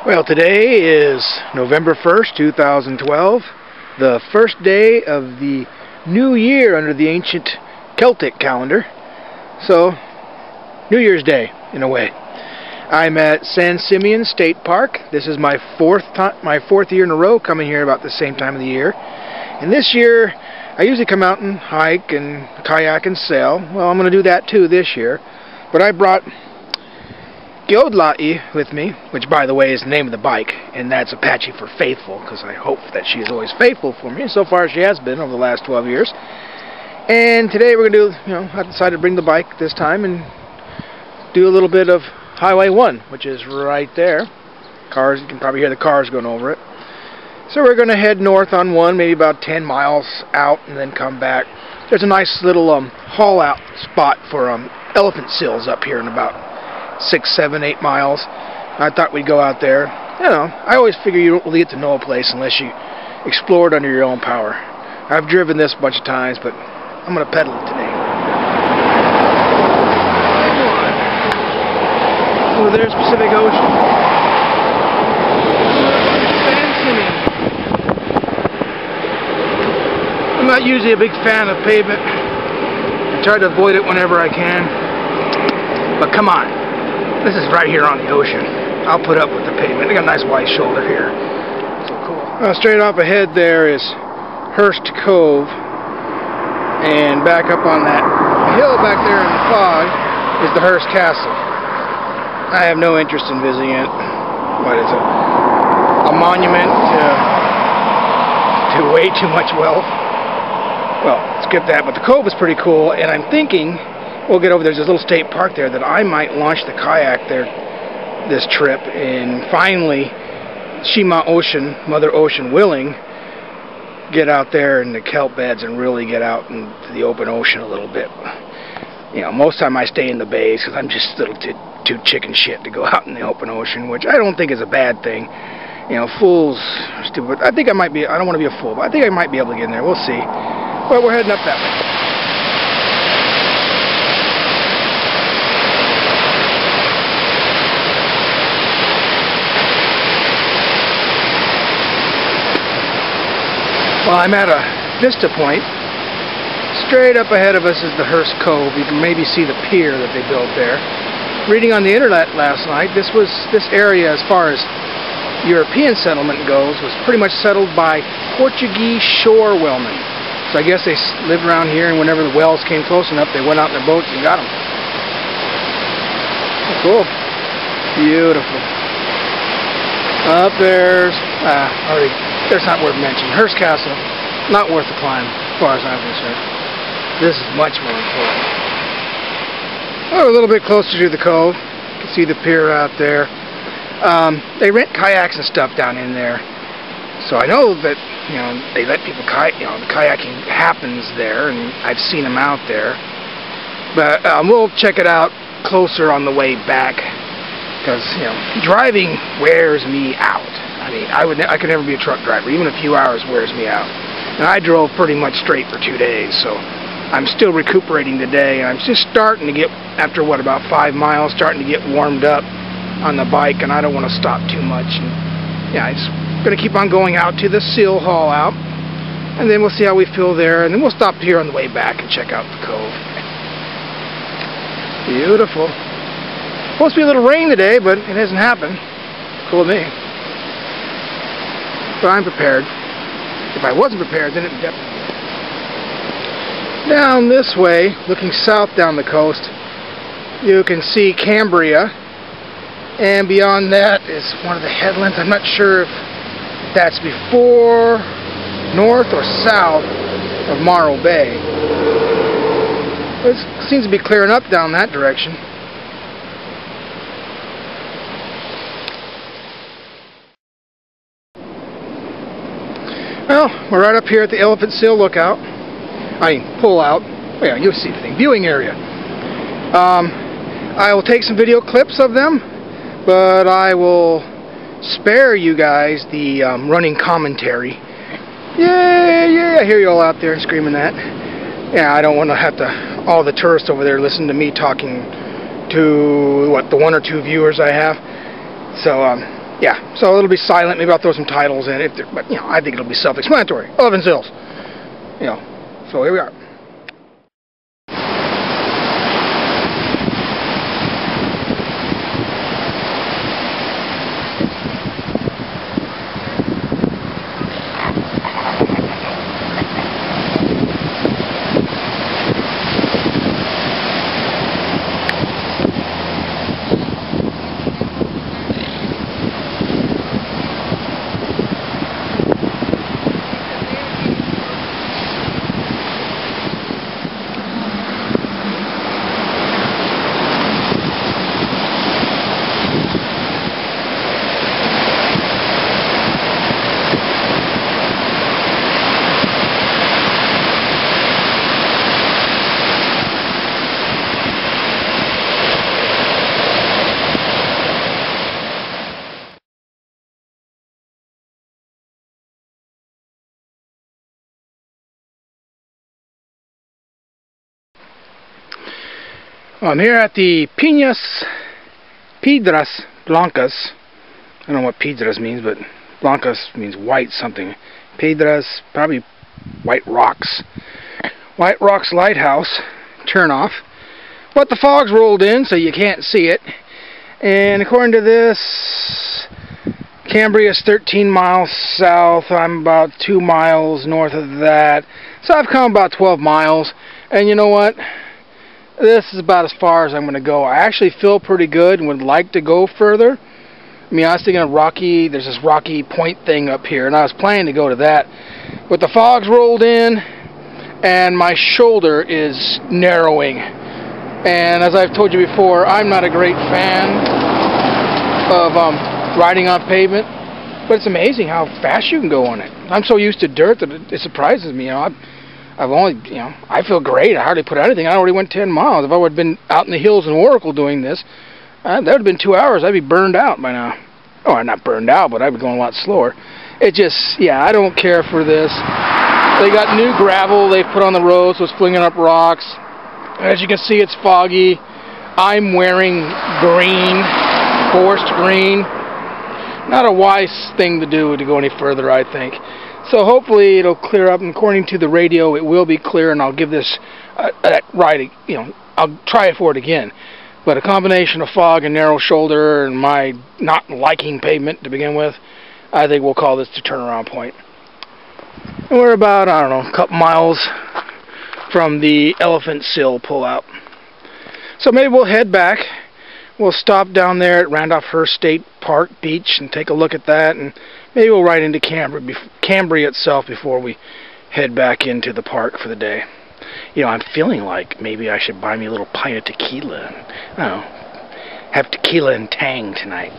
Well, today is November 1st, 2012, the first day of the new year under the ancient Celtic calendar. So, New Year's Day, in a way. I'm at San Simeon State Park. This is my fourth year in a row coming here about the same time of the year. And this year, I usually come out and hike and kayak and sail. Well, I'm going to do that too this year. But I brought Giodlai with me, which by the way is the name of the bike, and that's Apache for faithful, because I hope that she's always faithful for me. So far she has been over the last 12 years. And today we're going to do, I decided to bring the bike this time and do a little bit of Highway 1, which is right there. Cars, you can probably hear the cars going over it. So we're going to head north on 1, maybe about 10 miles out, and then come back. There's a nice little haul out spot for elephant seals up here in about 6, 7, 8 miles. I thought we'd go out there. I always figure you don't really get to know a place unless you explore it under your own power. I've driven this a bunch of times, but I'm going to pedal it today. Oh, there's Pacific Ocean. San Simeon. I'm not usually a big fan of pavement. I try to avoid it whenever I can. But come on. This is right here on the ocean. I'll put up with the pavement. They got a nice wide shoulder here. So cool. Straight off ahead there is Hurst Cove. And back up on that hill back there in the fog is the Hurst Castle. I have no interest in visiting it. What is it? A monument to way too much wealth. Well, skip that. But the cove is pretty cool, and I'm thinking we'll get over. There's this little state park there that I might launch the kayak there this trip, and finally, Shima Ocean, Mother Ocean willing, get out there in the kelp beds and really get out into the open ocean a little bit. Most of the time I stay in the bays because I'm just a little too chicken shit to go out in the open ocean, which I don't think is a bad thing. Fools are stupid. I think I might be. I don't want to be a fool, but I think I might be able to get in there. We'll see. But we're heading up that way. Well, I'm at a vista point. Straight up ahead of us is the Hurst Cove. You can maybe see the pier that they built there. Reading on the internet last night, this area, as far as European settlement goes, was pretty much settled by Portuguese shore whalemen. So I guess they lived around here, and whenever the whales came close enough, they went out in their boats and got them. Oh, cool. Beautiful. Up there's that's not worth mentioning. Hurst Castle, not worth the climb, as far as I'm concerned. This is much more important. We're a little bit closer to the cove. You can see the pier out there. They rent kayaks and stuff down in there. So I know that, they let people the kayaking happens there, and I've seen them out there. But we'll check it out closer on the way back, because, driving wears me out. I mean, I could never be a truck driver. Even a few hours wears me out. And I drove pretty much straight for 2 days, so I'm still recuperating today. And I'm just starting to get, after about 5 miles, starting to get warmed up on the bike, and I don't want to stop too much. And I'm just going to keep on going out to the seal haul out, and then we'll see how we feel there, and then we'll stop here on the way back and check out the cove. Beautiful. Supposed to be a little rain today, but it hasn't happened. Cool with me. But I'm prepared. If I wasn't prepared, then it definitely would. Down this way, looking south down the coast, you can see Cambria, and beyond that is one of the headlands. I'm not sure if that's before, north or south of Morro Bay. But it seems to be clearing up down that direction. Well, we're right up here at the elephant seal lookout. Pull out. Oh, yeah, you'll see the thing. Viewing area. I will take some video clips of them, but I will spare you guys the running commentary. Yeah, I hear you all out there screaming that. Yeah, I don't want to have all the tourists over there listen to me talking to, the 1 or 2 viewers I have. So, yeah, so it'll be silent. Maybe I'll throw some titles in it, but you know, I think it'll be self-explanatory. Elephant Hills, you know. So here we are. I'm here at the Piedras Blancas. I don't know what Piedras means, but Blancas means white something. Piedras, probably white rocks. White Rocks Lighthouse, turn off. But the fog's rolled in, so you can't see it. And according to this, Cambria's 13 miles south. I'm about 2 miles north of that. So I've come about 12 miles. And you know what? This is about as far as I'm going to go. I actually feel pretty good and would like to go further. I mean, I was thinking of Rocky, there's this Rocky Point thing up here, and I was planning to go to that. But the fog's rolled in, and my shoulder is narrowing. And as I've told you before, I'm not a great fan of riding on pavement, but it's amazing how fast you can go on it. I'm so used to dirt that it surprises me. You know, I've only, you know, I feel great. I hardly put anything. I already went 10 miles. If I would have been out in the hills in Oracle doing this, that would have been 2 hours. I'd be burned out by now. Oh, I'm not burned out, but I'd be going a lot slower. It just, yeah, I don't care for this. They got new gravel they put on the road, so it's flinging up rocks. As you can see, it's foggy. I'm wearing green, forest green. Not a wise thing to do to go any further, I think. So hopefully it'll clear up, and according to the radio, it will be clear, and I'll give this a ride, you know, I'll try it for it again. But a combination of fog and narrow shoulder and my not liking pavement to begin with, I think we'll call this the turnaround point. And we're about, I don't know, a couple miles from the Elephant Sill pullout. So maybe we'll head back. We'll stop down there at Randolph-Hearst State Park Beach and take a look at that, and maybe we'll ride into Cambria itself before we head back into the park for the day. You know, I'm feeling like maybe I should buy me a little pint of tequila. I don't know, have tequila and tang tonight.